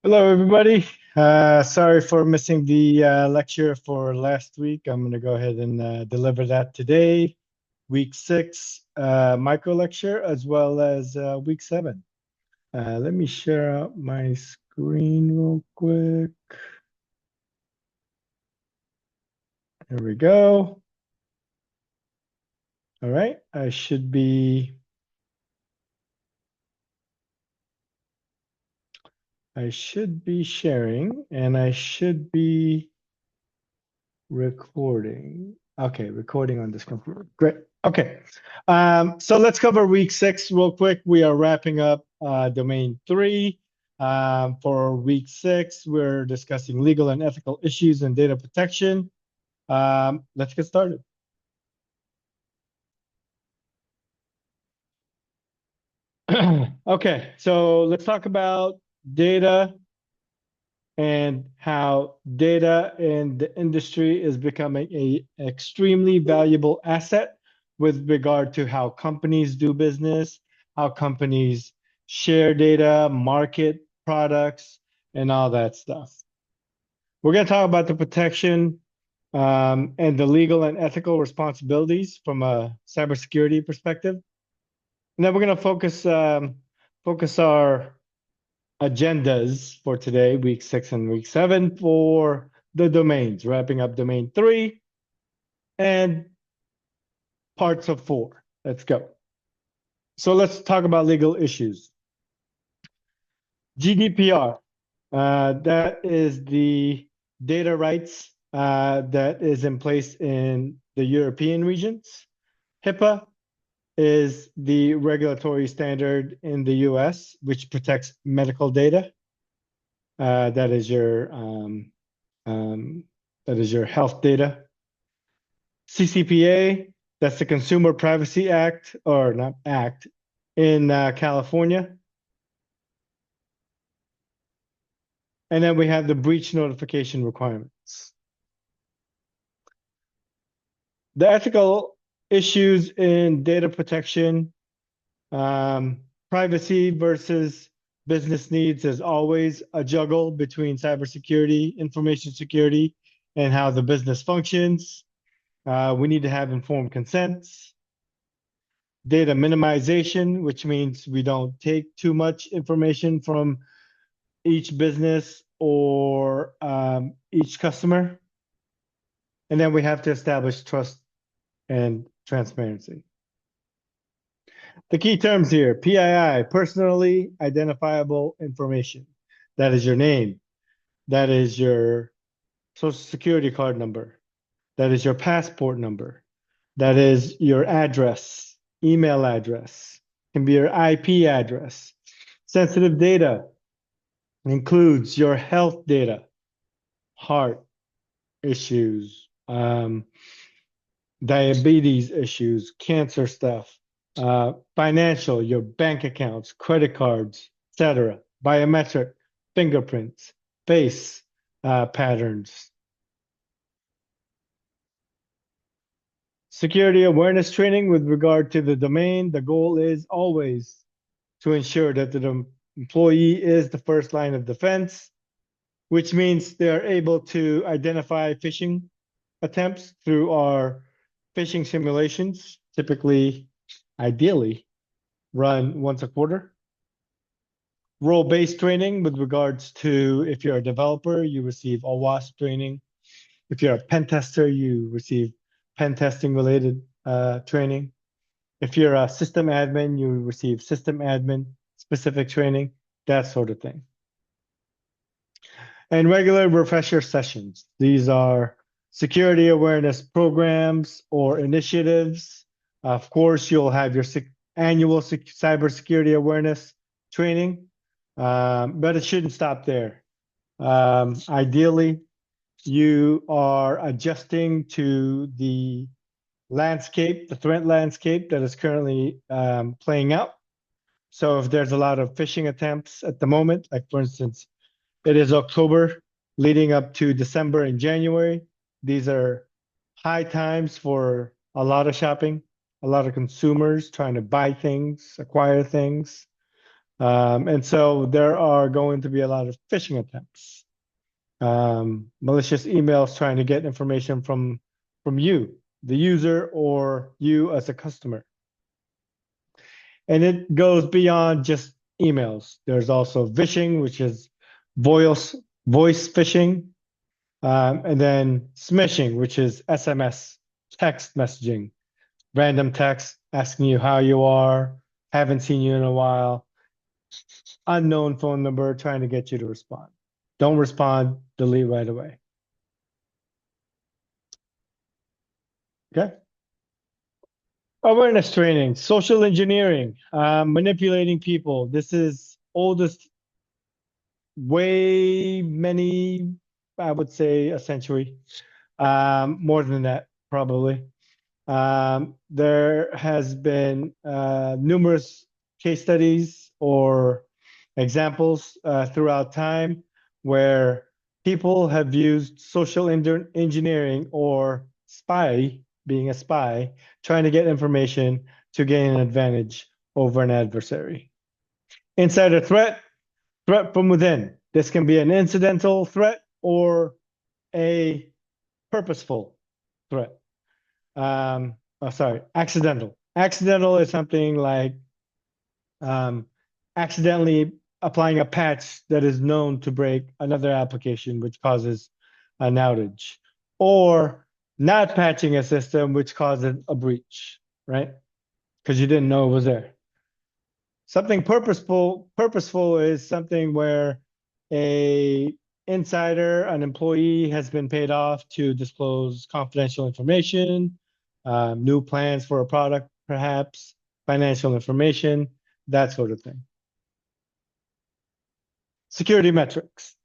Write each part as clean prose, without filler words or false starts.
Hello, everybody. Sorry for missing the lecture for last week. I'm going to go ahead and deliver that today, week six micro lecture, as well as week seven. Let me share out my screen real quick. There we go. All right, I should be sharing, and I should be recording. Okay, recording on this computer. Great. Okay. So let's cover week six real quick. We are wrapping up domain three. For week six, we're discussing legal and ethical issues and data protection. Let's get started. Okay, so let's talk about data and how data in the industry is becoming a extremely valuable asset with regard to how companies do business, how companies share data, market products, and all that stuff. We're going to talk about the protection and the legal and ethical responsibilities from a cybersecurity perspective. And then we're going to focus our agendas for today, week six and week seven, for the domains, wrapping up domain three and parts of four. Let's go. So let's talk about legal issues. GDPR, that is the data rights that is in place in the European regions. HIPAA is the regulatory standard in the US, which protects medical data. That is um, your health data. CCPA, that's the Consumer Privacy Act, or not Act, in California. And then we have the breach notification requirements. The ethical issues in data protection, privacy versus business needs is always a juggle between cybersecurity, information security, and how the business functions. We need to have informed consents. Data minimization, which means we don't take too much information from each business or each customer. And then we have to establish trust and transparency. The key terms here, PII, personally identifiable information. That is your name. That is your social security card number. That is your passport number. That is your address, email address, can be your IP address. Sensitive data includes your health data, heart issues, diabetes issues, cancer stuff, financial, your bank accounts, credit cards, etc., biometric, fingerprints, face patterns. Security awareness training with regard to the domain. The goal is always to ensure that the employee is the first line of defense, which means they're able to identify phishing attempts through our phishing simulations, typically, ideally, run once a quarter. Role-based training with regards to if you're a developer, you receive OWASP training. If you're a pen tester, you receive pen testing related training. If you're a system admin, you receive system admin specific training, that sort of thing. And regular refresher sessions. These are security awareness programs or initiatives. Of course, you'll have your annual cybersecurity awareness training, but it shouldn't stop there. Ideally, you are adjusting to the landscape, the threat landscape that is currently playing out. So if there's a lot of phishing attempts at the moment, like for instance, it is October leading up to December and January. These are high times for a lot of shopping, a lot of consumers trying to buy things, acquire things. And so there are going to be a lot of phishing attempts, malicious emails trying to get information from you, the user, or you as a customer. And it goes beyond just emails. There's also phishing, which is voice phishing, and then smishing, which is SMS, text messaging, random text asking you how you are, haven't seen you in a while, unknown phone number trying to get you to respond. Don't respond, delete right away. Okay. Awareness training, social engineering, manipulating people. This is oldest, way many, I would say a century, more than that, probably. There has been numerous case studies or examples throughout time where people have used social engineering or being a spy, trying to get information to gain an advantage over an adversary. Insider threat from within. This can be an incidental threat or a purposeful threat. Accidental. Accidental is something like accidentally applying a patch that is known to break another application, which causes an outage, or not patching a system, which causes a breach, right? Because you didn't know it was there. Something purposeful is something where a insider, an employee has been paid off to disclose confidential information, new plans for a product, perhaps, financial information, that sort of thing. Security metrics.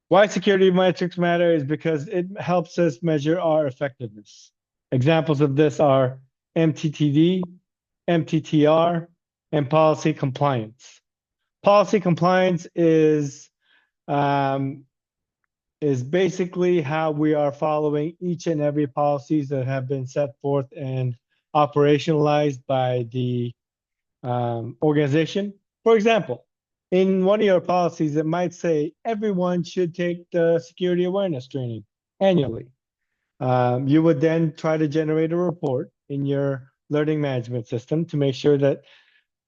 Why security metrics matter is because it helps us measure our effectiveness. Examples of this are MTTD, MTTR, and policy compliance. Policy compliance is basically how we are following each and every policies that have been set forth and operationalized by the organization. For example, in one of your policies, it might say everyone should take the security awareness training annually. You would then try to generate a report in your learning management system to make sure that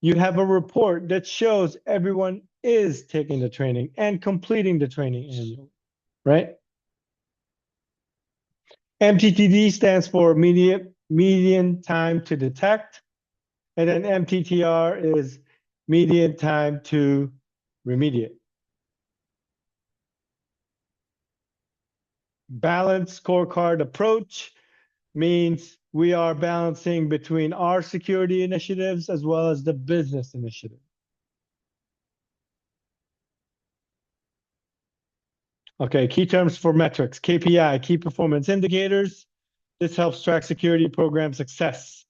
you have a report that shows everyone is taking the training and completing the training annually, right? MTTD stands for median time to detect, and then MTTR is median time to remediate. Balanced scorecard approach means we are balancing between our security initiatives as well as the business initiative. Okay, key terms for metrics, KPI, key performance indicators. This helps track security program success.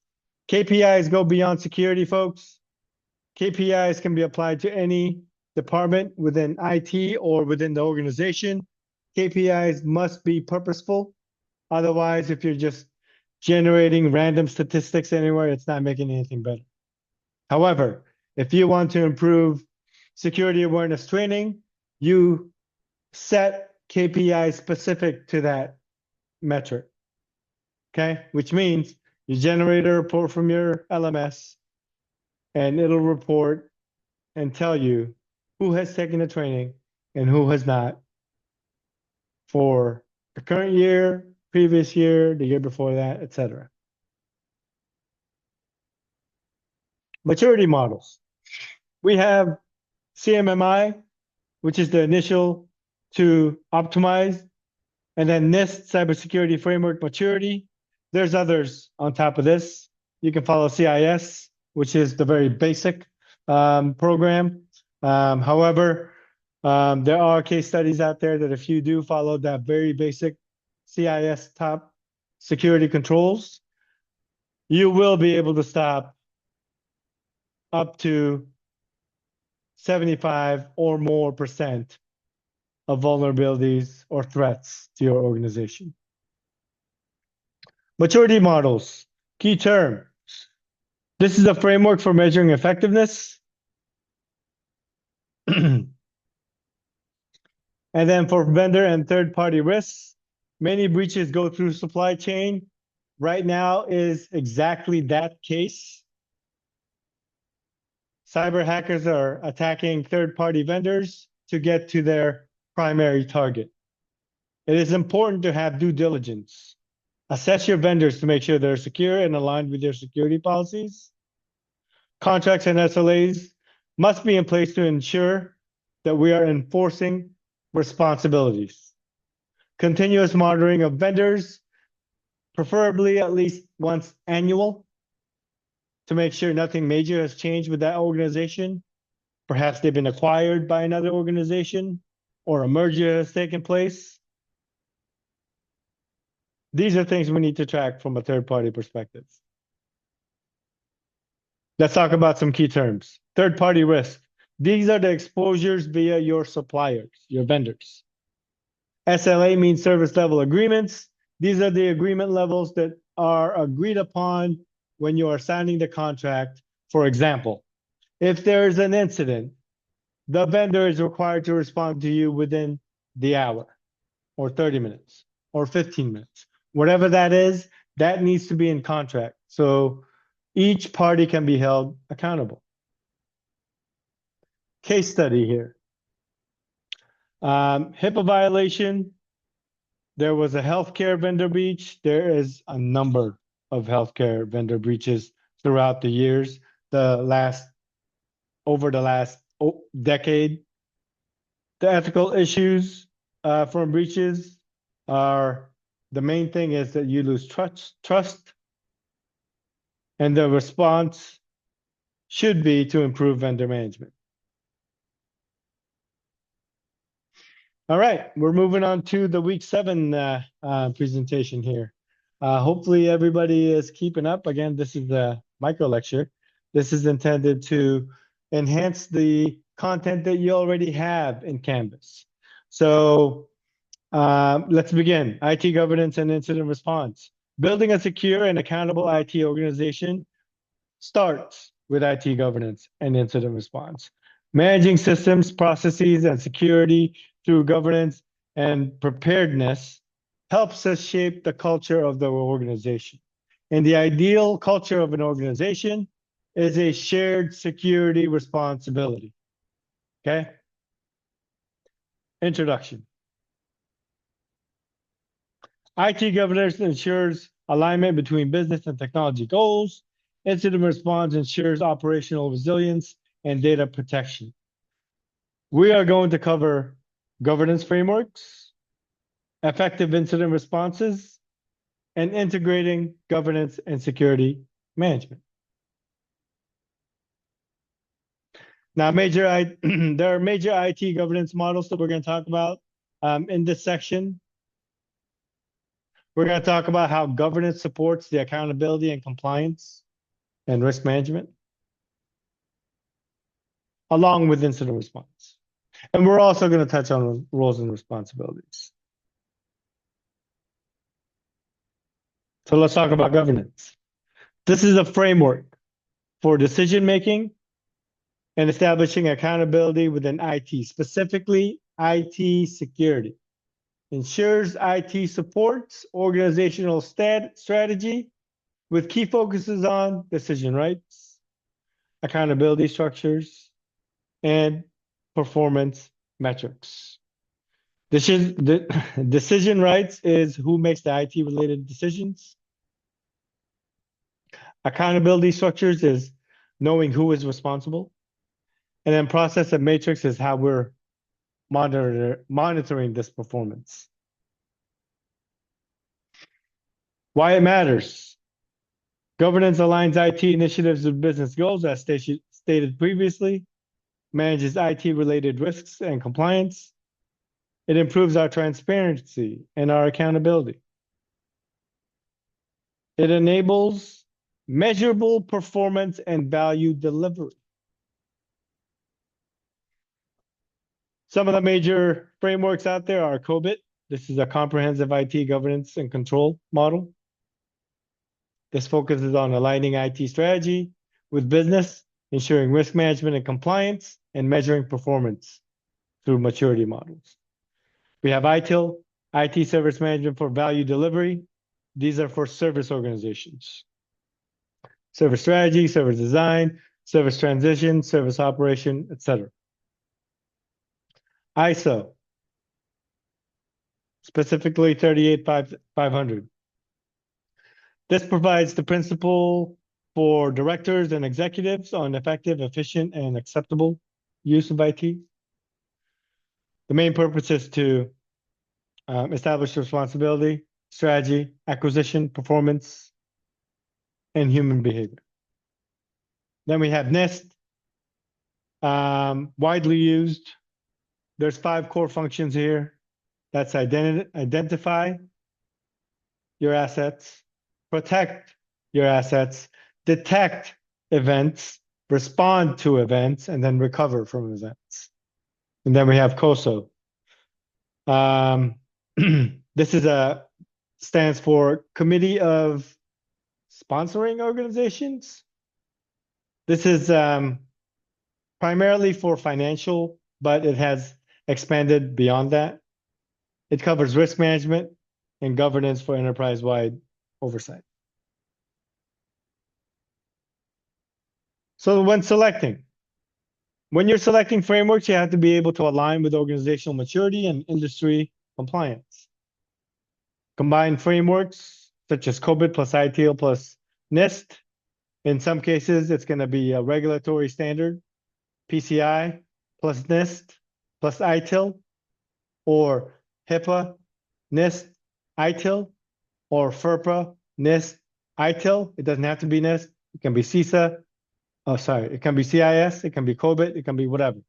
KPIs go beyond security, folks. KPIs can be applied to any department within IT or within the organization. KPIs must be purposeful. Otherwise, if you're just generating random statistics anywhere, it's not making anything better. However, if you want to improve security awareness training, you set KPI specific to that metric. Okay, which means you generate a report from your LMS and it'll report and tell you who has taken the training and who has not for the current year, previous year, the year before that, etc. Maturity models. We have CMMI, which is the initial to optimize, and then NIST, Cybersecurity Framework Maturity. There's others on top of this. You can follow CIS, which is the very basic program. However, there are case studies out there that if you do follow that very basic CIS top security controls, you will be able to stop up to 75 or more % of vulnerabilities or threats to your organization. Maturity models, key term. This is a framework for measuring effectiveness. And then for vendor and third-party risks, many breaches go through supply chain. Right now is exactly that case. Cyber hackers are attacking third-party vendors to get to their primary target. It is important to have due diligence. Assess your vendors to make sure they're secure and aligned with your security policies. Contracts and SLAs must be in place to ensure that we are enforcing responsibilities. Continuous monitoring of vendors, preferably at least once annual, to make sure nothing major has changed with that organization. Perhaps they've been acquired by another organization or a merger has taken place. These are things we need to track from a third-party perspective. Let's talk about some key terms. Third-party risk. These are the exposures via your suppliers, your vendors. SLA means service level agreements. These are the agreement levels that are agreed upon when you are signing the contract. For example, if there is an incident, the vendor is required to respond to you within the hour or 30 minutes or 15 minutes. Whatever that is, that needs to be in contract. So each party can be held accountable. Case study here. HIPAA violation. There was a healthcare vendor breach. There is a number of healthcare vendor breaches throughout the years, over the last decade. The ethical issues from breaches are, the main thing is that you lose trust, and the response should be to improve vendor management. All right, we're moving on to the week 7 presentation here. Hopefully everybody is keeping up. Again, this is a micro lecture. This is intended to enhance the content that you already have in Canvas. So let's begin. IT governance and incident response. Building a secure and accountable IT organization starts with IT governance and incident response. Managing systems, processes, and security through governance and preparedness helps us shape the culture of the organization. And the ideal culture of an organization is a shared security responsibility. Okay? Introduction. IT governance ensures alignment between business and technology goals. Incident response ensures operational resilience and data protection. We are going to cover governance frameworks, effective incident responses, and integrating governance and security management. Now, there are major IT governance models that we're going to talk about in this section. We're going to talk about how governance supports the accountability and compliance and risk management, along with incident response. And we're also going to touch on roles and responsibilities. So let's talk about governance. This is a framework for decision-making and establishing accountability within IT, specifically IT security. Ensures IT supports organizational strategy with key focuses on decision rights, accountability structures, and performance metrics. Decision rights is who makes the IT related decisions. Accountability structures is knowing who is responsible. And then process and matrix is how we're monitoring this performance. Why it matters. Governance aligns IT initiatives with business goals, as stated previously, manages IT-related risks and compliance. It improves our transparency and our accountability. It enables measurable performance and value delivery. Some of the major frameworks out there are COBIT. This is a comprehensive IT governance and control model. This focuses on aligning IT strategy with business, ensuring risk management and compliance, and measuring performance through maturity models. We have ITIL, IT Service Management for Value Delivery. These are for service organizations. Service strategy, service design, service transition, service operation, etc. ISO, specifically 38500. This provides the principle for directors and executives on effective, efficient, and acceptable use of IT. The main purpose is to establish responsibility, strategy, acquisition, performance, and human behavior. Then we have NIST, widely used. There's 5 core functions here. That's identify your assets, protect your assets, detect events, respond to events, and then recover from events. And then we have COSO. This stands for Committee of Sponsoring Organizations. This is primarily for financial, but it has expanded beyond that. It covers risk management and governance for enterprise-wide oversight. So when you're selecting frameworks, you have to be able to align with organizational maturity and industry compliance. Combined frameworks such as COBIT plus ITIL plus NIST. In some cases, it's going to be a regulatory standard, PCI plus NIST plus ITIL, or HIPAA, NIST, ITIL, or FERPA, NIST, ITIL. It doesn't have to be NIST. It can be CISA. Oh, sorry. It can be CIS. It can be COBIT. It can be whatever.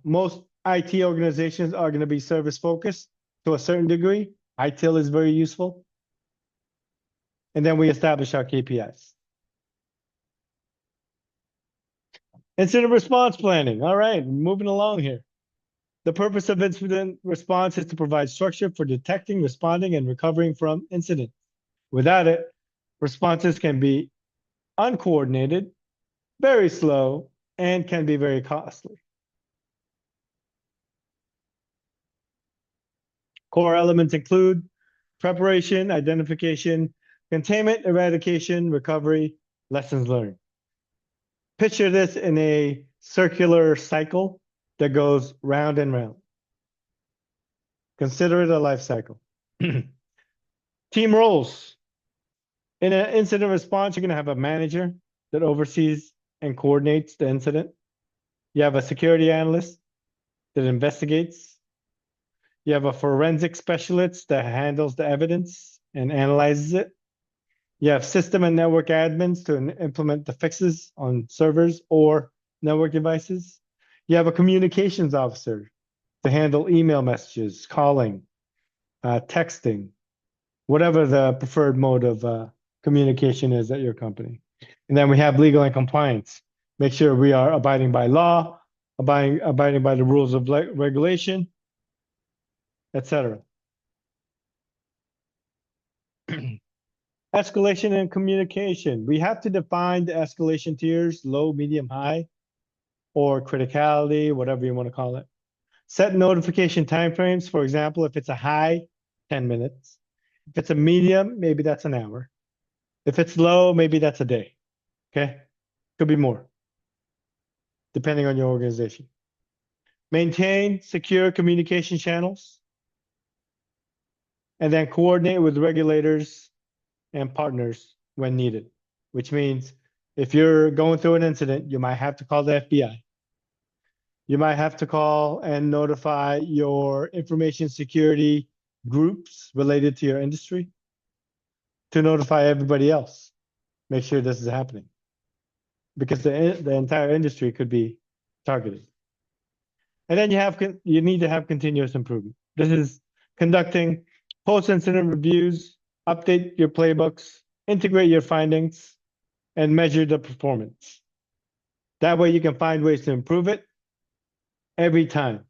Most IT organizations are going to be service focused to a certain degree. ITIL is very useful. And then we establish our KPIs. Incident response planning. All right, moving along here. The purpose of incident response is to provide structure for detecting, responding, and recovering from incidents. Without it, responses can be uncoordinated, very slow, and can be very costly. Core elements include preparation, identification, containment, eradication, recovery, lessons learned. Picture this in a circular cycle that goes round and round. Consider it a life cycle. Team roles. In an incident response, you're going to have a manager that oversees and coordinates the incident. You have a security analyst that investigates. You have a forensic specialist that handles the evidence and analyzes it. You have system and network admins to implement the fixes on servers or network devices. You have a communications officer to handle email messages, calling, texting, whatever the preferred mode of communication is at your company. And then we have legal and compliance. Make sure we are abiding by law, abiding by the rules of regulation, etc. Escalation and communication. We have to define the escalation tiers, low, medium, high, or criticality, whatever you want to call it. Set notification timeframes. For example, if it's a high, 10 minutes. If it's a medium, maybe that's an hour. If it's low, maybe that's a day. Okay? Could be more, depending on your organization. Maintain secure communication channels. And then coordinate with regulators and partners when needed, which means if you're going through an incident, you might have to call the FBI. You might have to call and notify your information security groups related to your industry to notify everybody else. Make sure this is happening because the entire industry could be targeted. And then you need to have continuous improvement. This is conducting post-incident reviews, update your playbooks, integrate your findings, and measure the performance. That way you can find ways to improve it every time.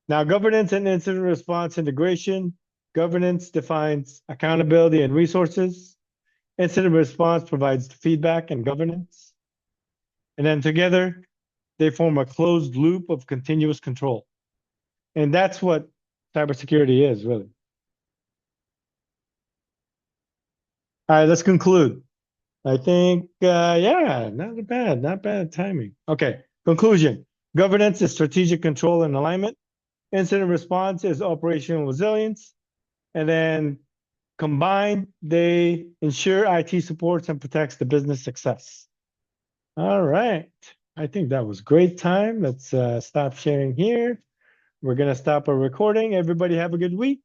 Now, governance and incident response integration. Governance defines accountability and resources. Incident response provides feedback and governance. And then together, they form a closed loop of continuous control. And that's what cybersecurity is, really. All right, let's conclude. I think, yeah, not bad timing. Okay, conclusion. Governance is strategic control and alignment. Incident response is operational resilience. And then combined, they ensure IT supports and protects the business success. All right. I think that was great time. Let's stop sharing here. We're going to stop our recording. Everybody have a good week.